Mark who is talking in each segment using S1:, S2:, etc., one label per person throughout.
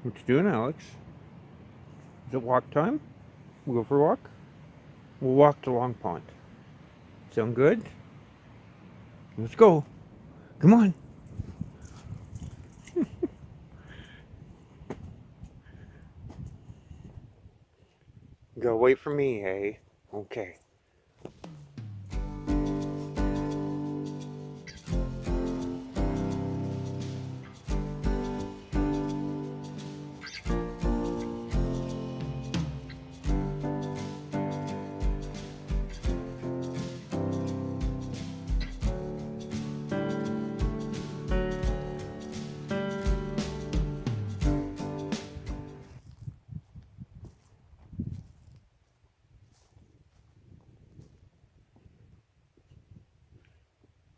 S1: What you doing, Alex? Is it walk time? We'll go for a walk? We'll walk to Long Pond. Sound good? Let's go. Come on. Go wait for me, hey? Okay.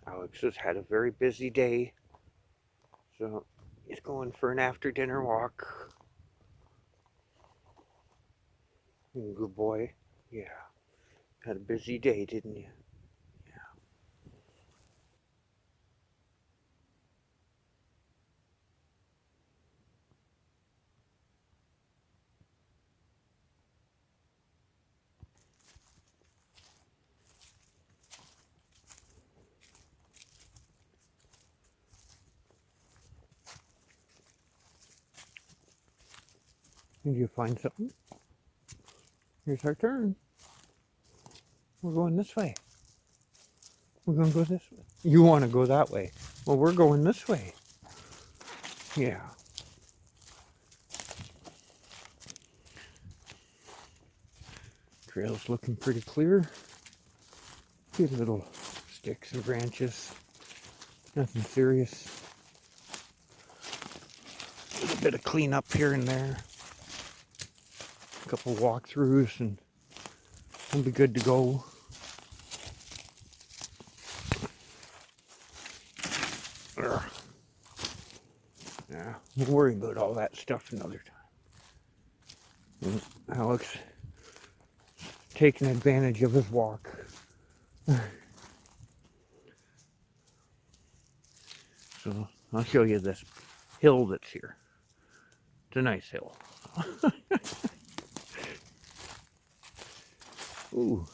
S1: Alex has had a very busy day, so he's going for an after dinner walk. Good boy. Yeah. Had a busy day, didn't you? Did you find something? Here's our turn. We're going this way. We're going to go this way. You want to go that way. Well, we're going this way. Yeah. Trail's looking pretty clear. Few little sticks and branches. Nothing serious. A little bit of cleanup here and there. A couple walkthroughs and we'll be good to go. Yeah, we'll worry about all that stuff another time. And Alex taking advantage of his walk. So I'll show you this hill that's here. It's a nice hill. Ooh,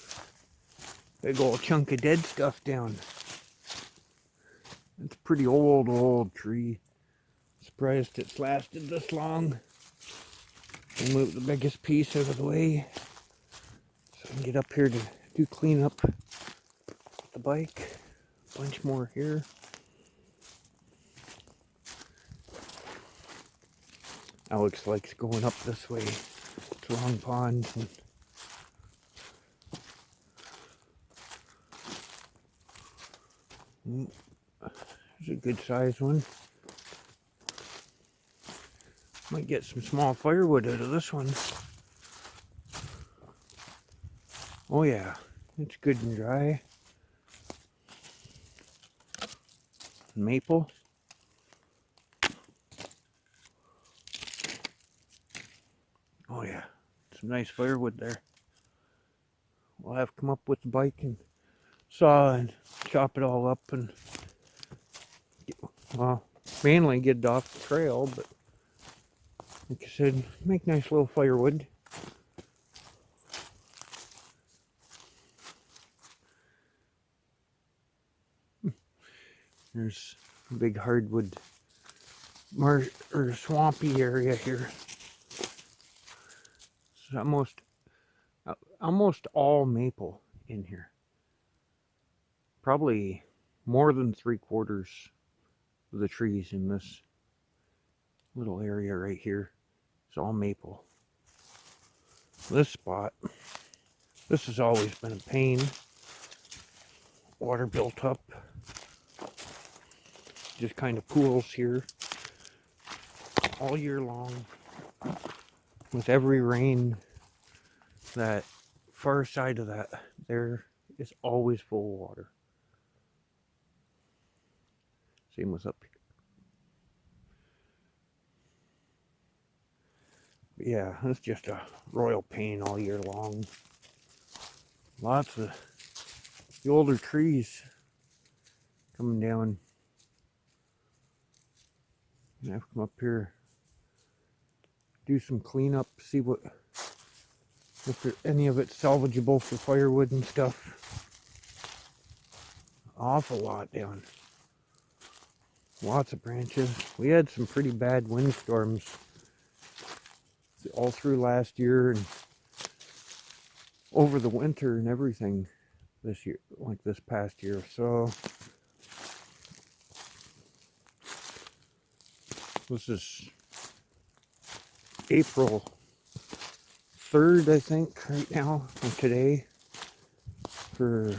S1: big old chunk of dead stuff down. It's a pretty old tree. Surprised it's lasted this long. We'll move the biggest piece out of the way so I can get up here to do cleanup with the bike. A bunch more here. Alex likes going up this way to Long Pond. There's a good sized one. Might get some small firewood out of this one. Oh yeah, it's good and dry. Maple. Oh yeah, some nice firewood there. We'll have to come up with the bike and saw and chop it all up and, well, mainly get it off the trail, but like I said, make nice little firewood. There's a big hardwood or swampy area here. It's almost all maple in here. Probably more than 3/4 of the trees in this little area right here is all maple. This spot, this has always been a pain. Water built up. Just kind of pools here all year long. With every rain, that far side of that there is always full of water. Same with up here. But yeah, it's just a royal pain all year long. Lots of the older trees coming down. I have to come up here do some cleanup, see what, if there, any of it's salvageable for firewood and stuff. Awful lot down. Lots of branches. We had some pretty bad windstorms all through last year and over the winter and everything this year, like this past year. So this is April 3rd, I think, right now, or today, for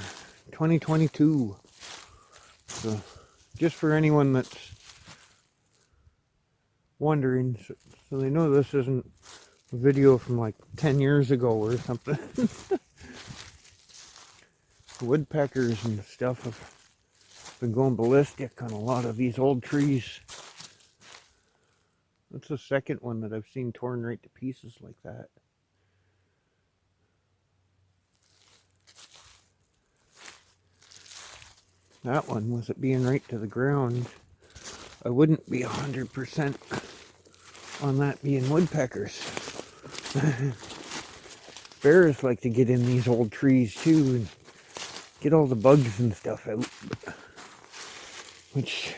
S1: 2022. So just for anyone that's wondering, so they know this isn't a video from like 10 years ago or something. Woodpeckers and stuff have been going ballistic on a lot of these old trees. That's the second one that I've seen torn right to pieces like that. That one, with it being right to the ground, I wouldn't be 100% on that being woodpeckers. Bears like to get in these old trees too and get all the bugs and stuff out. Which,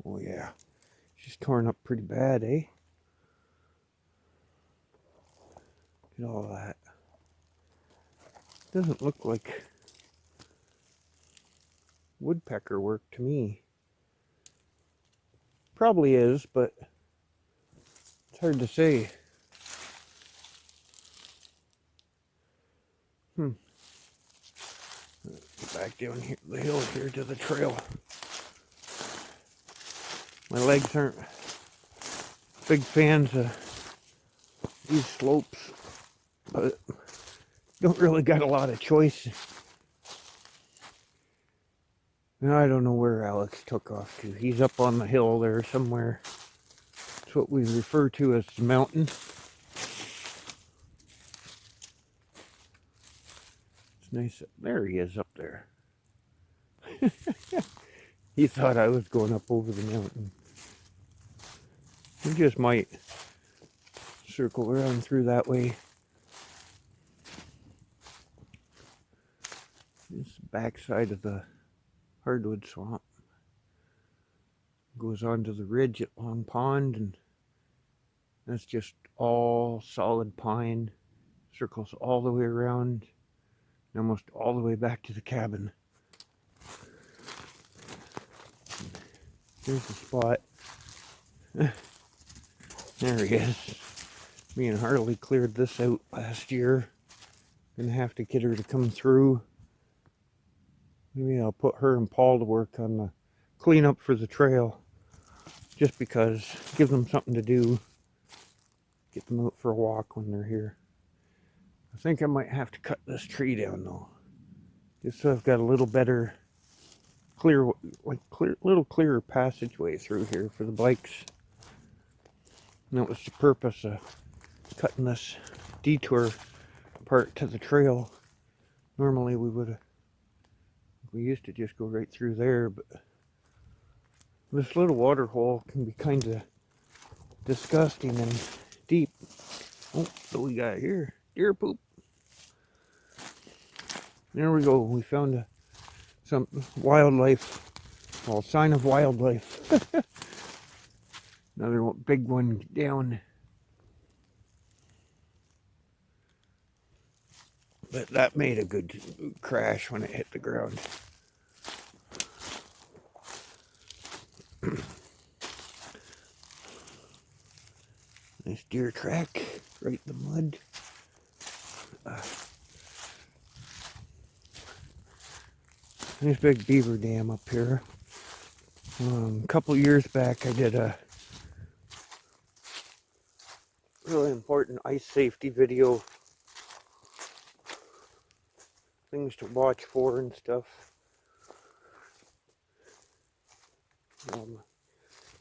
S1: oh yeah, she's torn up pretty bad, eh? Look at all that. Doesn't look like woodpecker work to me. Probably is, but it's hard to say. Get back down here, the hill here to the trail. My legs aren't big fans of these slopes, but don't really got a lot of choice. And I don't know where Alex took off to. He's up on the hill there somewhere. It's what we refer to as the mountain. It's nice. There he is up there. He thought I was going up over the mountain. He just might circle around through that way. This backside of the hardwood swamp goes onto the ridge at Long Pond, and that's just all solid pine. Circles all the way around, almost all the way back to the cabin. Here's the spot. There he is. Me and Harley cleared this out last year. Gonna have to get her to come through. Maybe I'll put her and Paul to work on the cleanup for the trail. Just because, give them something to do. Get them out for a walk when they're here. I think I might have to cut this tree down though. Just so I've got a little better, little clearer passageway through here for the bikes. And that was the purpose of cutting this detour part to the trail. Normally we used to just go right through there, but this little water hole can be kind of disgusting and deep. Oh, what we got here? Deer poop. There we go. We found some wildlife. Well, sign of wildlife. Another big one down. But that made a good crash when it hit the ground. Nice deer track right in the mud. Nice big beaver dam up here. A couple years back I did a really important ice safety video. Things to watch for and stuff.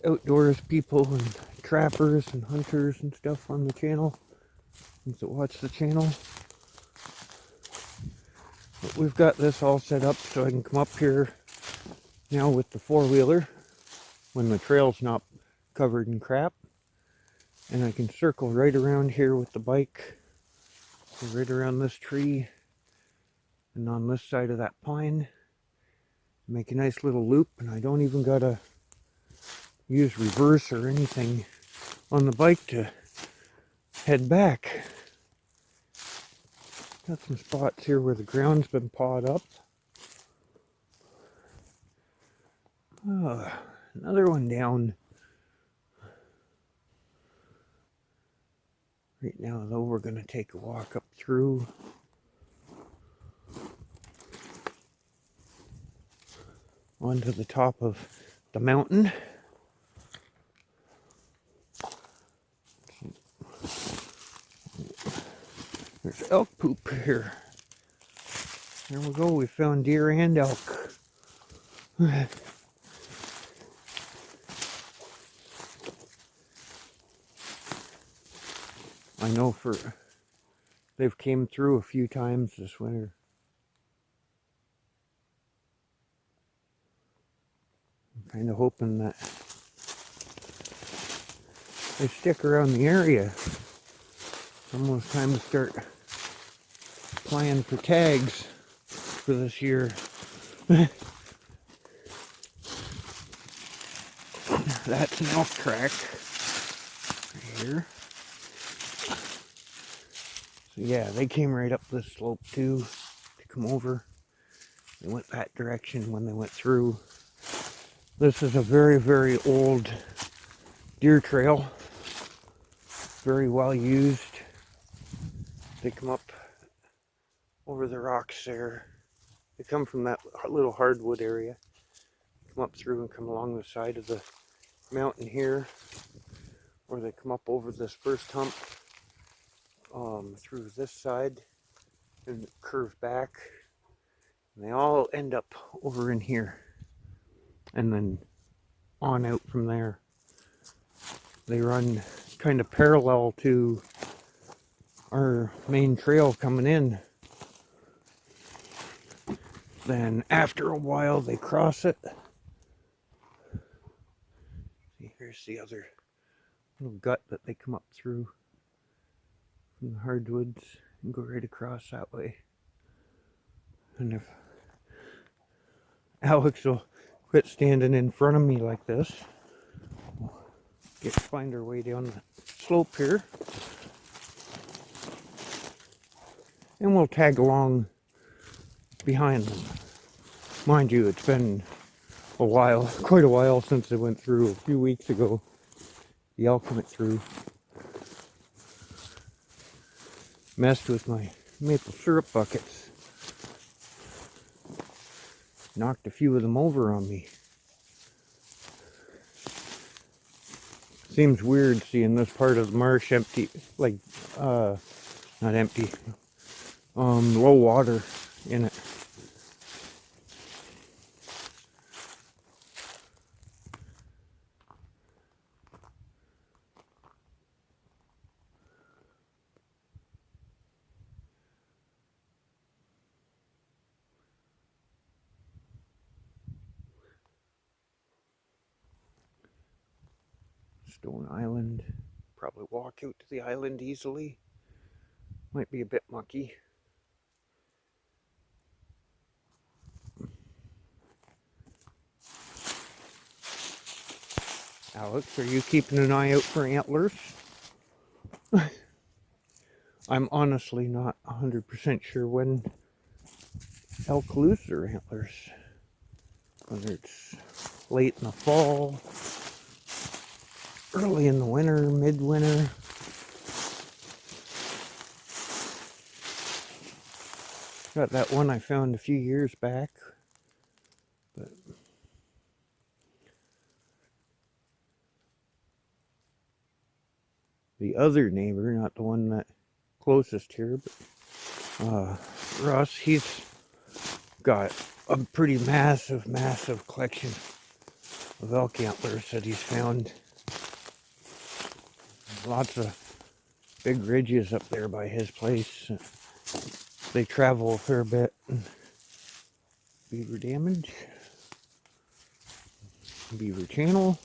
S1: Outdoors people and trappers and hunters and stuff on the channel. Things that watch the channel. But we've got this all set up so I can come up here Now with the four-wheeler, when the trail's not covered in crap, and I can circle right around here with the bike, right around this tree, and on this side of that pine, make a nice little loop, and I don't even gotta use reverse or anything on the bike to head back. Got some spots here where the ground's been pawed up. Another one down. Right now though, we're gonna take a walk up through onto the top of the mountain. There's elk poop here. There we go, we found deer and elk. I know they've came through a few times this winter. I'm kind of hoping that they stick around the area. It's almost time to start applying for tags for this year. That's an elk track right here. So yeah, they came right up this slope too to come over. They went that direction when they went through. This is a very, very old deer trail. Very well used. They come up over the rocks there. They come from that little hardwood area. Come up through and come along the side of the mountain here. Or they come up over this first hump through this side and curve back. And they all end up over in here. And then on out from there. They run kind of parallel to our main trail coming in. Then after a while they cross it. See, here's the other little gut that they come up through from the hardwoods and go right across that way. And if Alex will quit standing in front of me like this, we'll find our way down the slope here. And we'll tag along behind them. Mind you, it's been a while, quite a while since I went through. A few weeks ago, the elk went through. Messed with my maple syrup buckets. Knocked a few of them over on me. Seems weird seeing this part of the marsh empty, like, not empty, low water in it. Stone Island. Probably walk out to the island easily. Might be a bit mucky. Alex, are you keeping an eye out for antlers? I'm honestly not 100% sure when elk lose their antlers. Whether it's late in the fall, early in the winter, midwinter. Got that one I found a few years back. But the other neighbor, not the one that closest here, but Russ, he's got a pretty massive collection of elk antlers that he's found. Lots of big ridges up there by his place. They travel a fair bit. Beaver damage. beaver channel.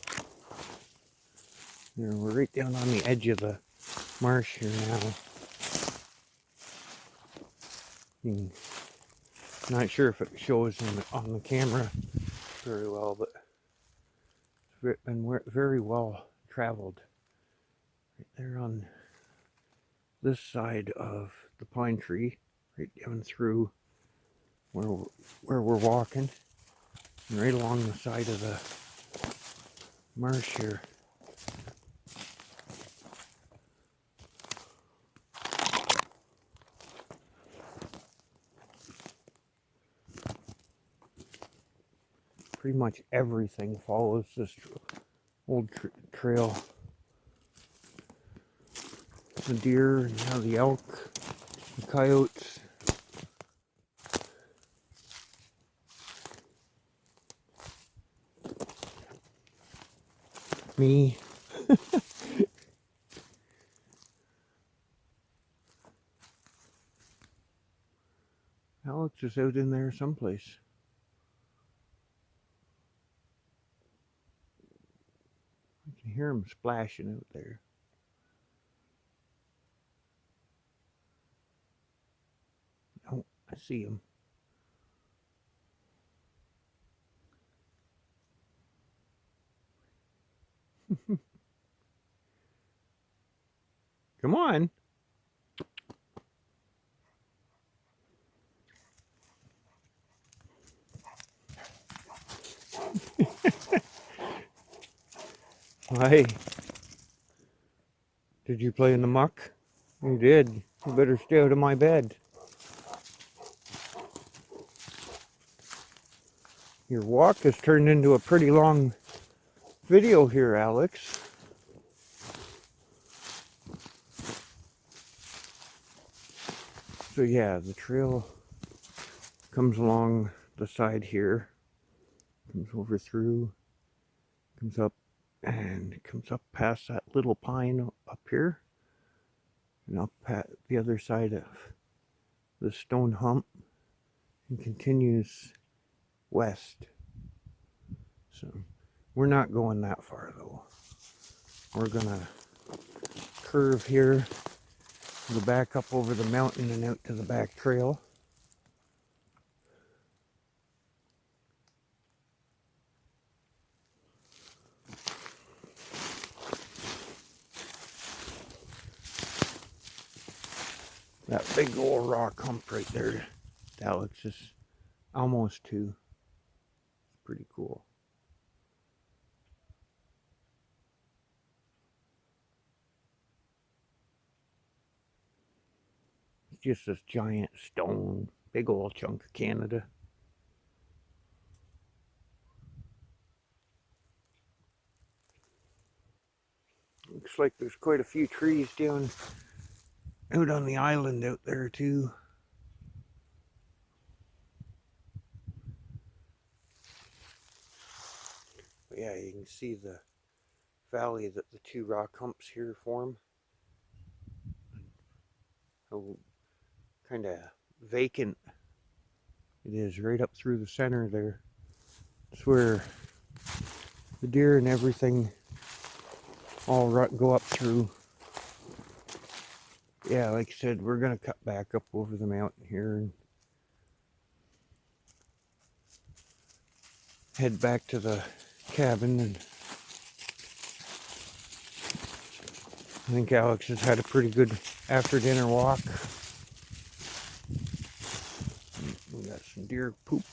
S1: There, we're right down on the edge of the marsh here now. Not sure if it shows on the camera very well, but it's been very well traveled. Right there on this side of the pine tree, right down through where we're walking, and right along the side of the marsh here. Pretty much everything follows this old trail. The deer, now the elk, the coyotes. Me. Alex is out in there someplace. I can hear him splashing out there. Oh, I see him. Come on. Hey, did you play in the muck? You did. You better stay out of my bed. Your walk has turned into a pretty long video here, Alex. So yeah, the trail comes along the side here, comes over through, comes up, and comes up past that little pine up here, and up at the other side of the stone hump, and continues west. So we're not going that far though. We're gonna curve here, go back up over the mountain and out to the back trail. That big old rock hump right there, Alex is almost to. It's pretty cool. It's just this giant stone, big old chunk of Canada. Looks like there's quite a few trees down out on the island out there too. But yeah, you can see the valley that the two rock humps here form. How kind of vacant it is right up through the center there. It's where the deer and everything all go up through. Yeah, like I said, we're gonna cut back up over the mountain here and head back to the cabin. And I think Alex has had a pretty good after dinner walk. We got some deer poop.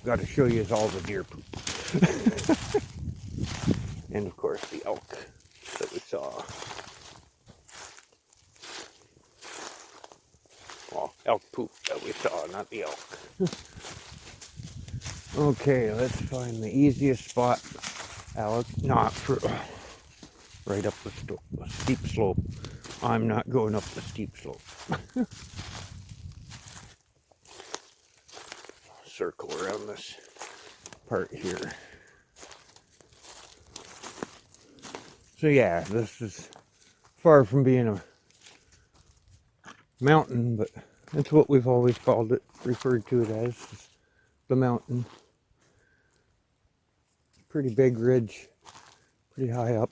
S1: Got to show you all the deer poop. And of course the elk that we saw. Well, elk poop that we saw, not the elk. Okay, let's find the easiest spot, Alex. Not for right up the steep slope. I'm not going up the steep slope. Circle around this part here. So yeah, this is far from being a mountain, but that's what we've always called it, referred to it as, the mountain. pretty big ridge, pretty high up.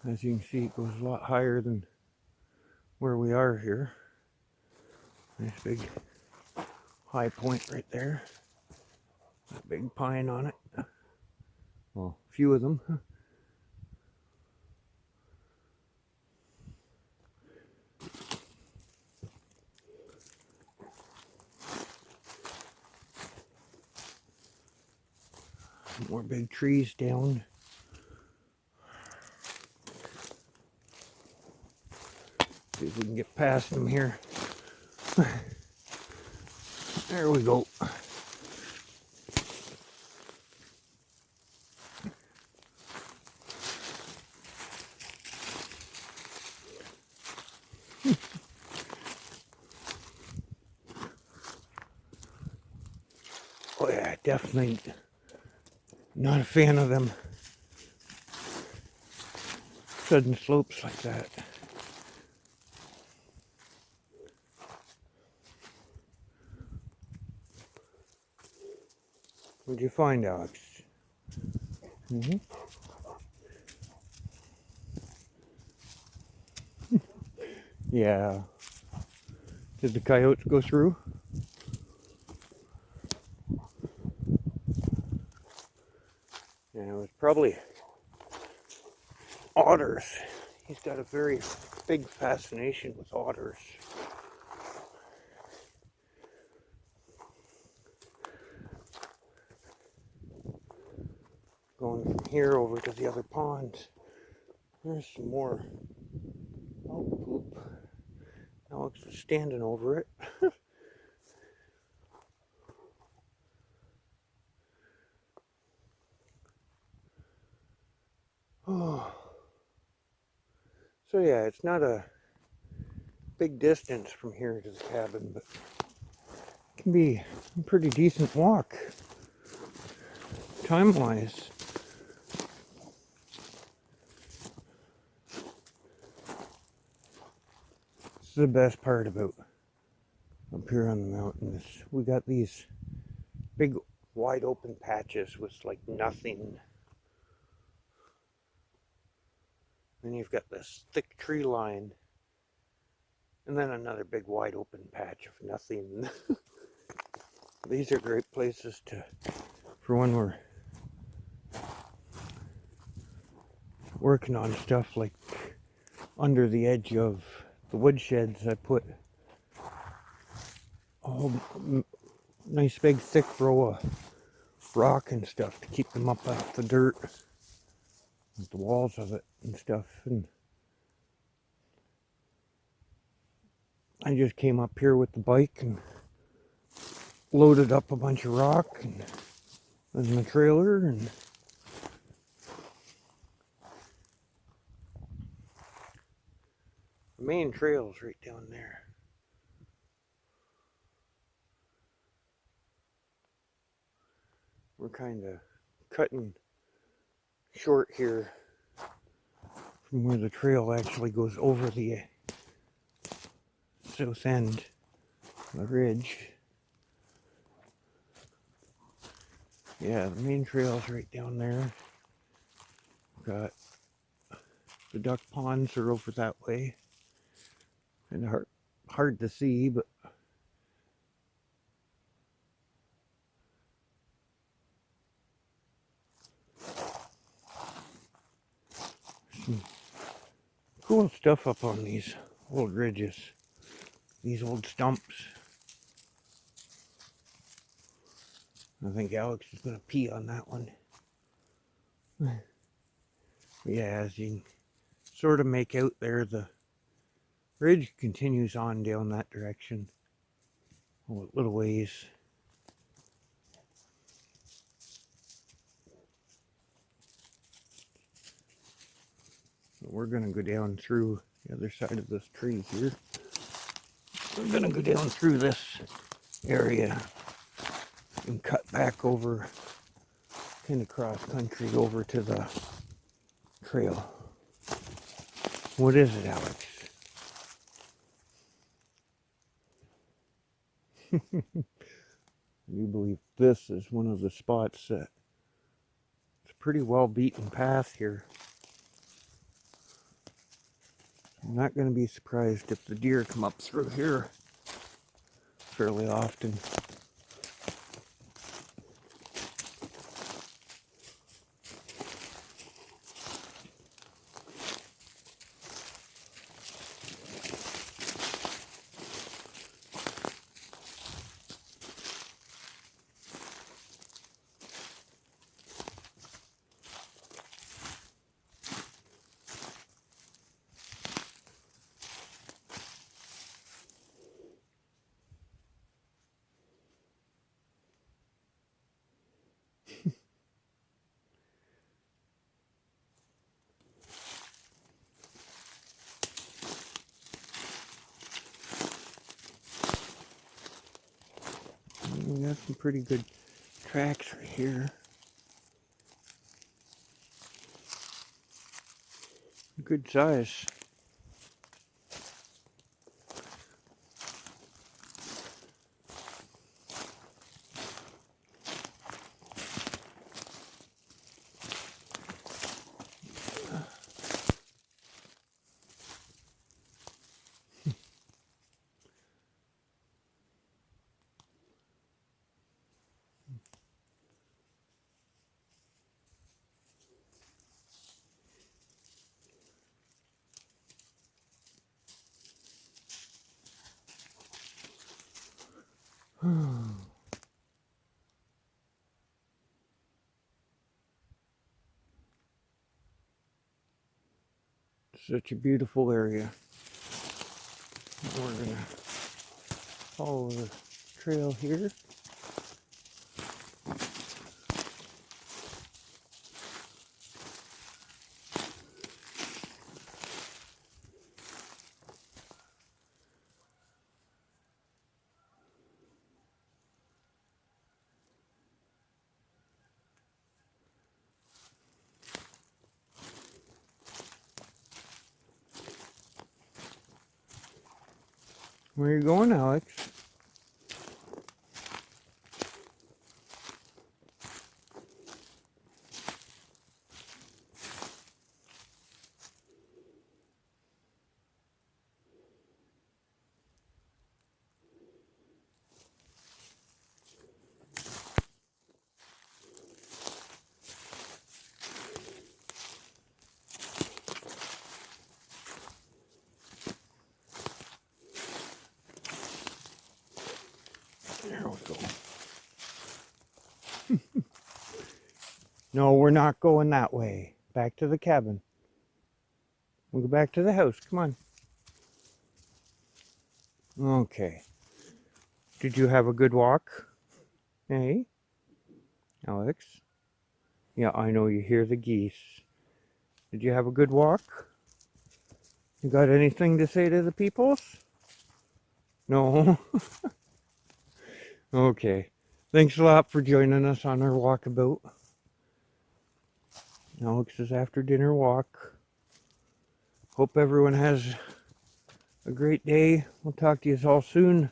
S1: As you can see, it goes a lot higher than where we are here. Nice big high point right there. A big pine on it. Well, a few of them. More big trees down. See if we can get past them here. There we go. Oh yeah, definitely not a fan of them sudden slopes like that. What'd you find, Alex? Mm-hmm. Yeah. Did the coyotes go through? Yeah, it was probably otters. He's got a very big fascination with otters. Going from here over to the other pond. There's some more elk poop. Alex is standing over it. Oh. So yeah, it's not a big distance from here to the cabin, but it can be a pretty decent walk, time-wise. This is the best part about up here on the mountain is we got these big wide open patches with like nothing. Then you've got this thick tree line and then another big wide open patch of nothing. These are great places for when we're working on stuff like under the edge of the woodsheds. I put a whole nice big thick row of rock and stuff to keep them up off the dirt, with the walls of it and stuff. And I just came up here with the bike and loaded up a bunch of rock and in the trailer, and the main trail's right down there. We're kind of cutting short here from where the trail actually goes over the south end of the ridge. Yeah, the main trail's right down there. Got the duck ponds are over that way. And hard to see, but some cool stuff up on these old ridges, these old stumps. I think Alex is going to pee on that one. Yeah, as you can sort of make out there, the ridge continues on down that direction a little ways. We're going to go down through the other side of this tree here. We're going to go down through this area and cut back over, kind of cross country over to the trail. What is it, Alex? You believe this is one of the spots that it's a pretty well beaten path here. I'm not going to be surprised if the deer come up through here fairly often. We got some pretty good tracks right here. Good size. Such a beautiful area. We're gonna follow the trail here. Where are you going, Alex? There we go. No, we're not going that way. Back to the cabin. We'll go back to the house. Come on. Okay. Did you have a good walk? Hey, Alex? Yeah, I know you hear the geese. Did you have a good walk? You got anything to say to the peoples? No? Okay. Thanks a lot for joining us on our walkabout. Alex's after dinner walk. Hope everyone has a great day. We'll talk to you all soon.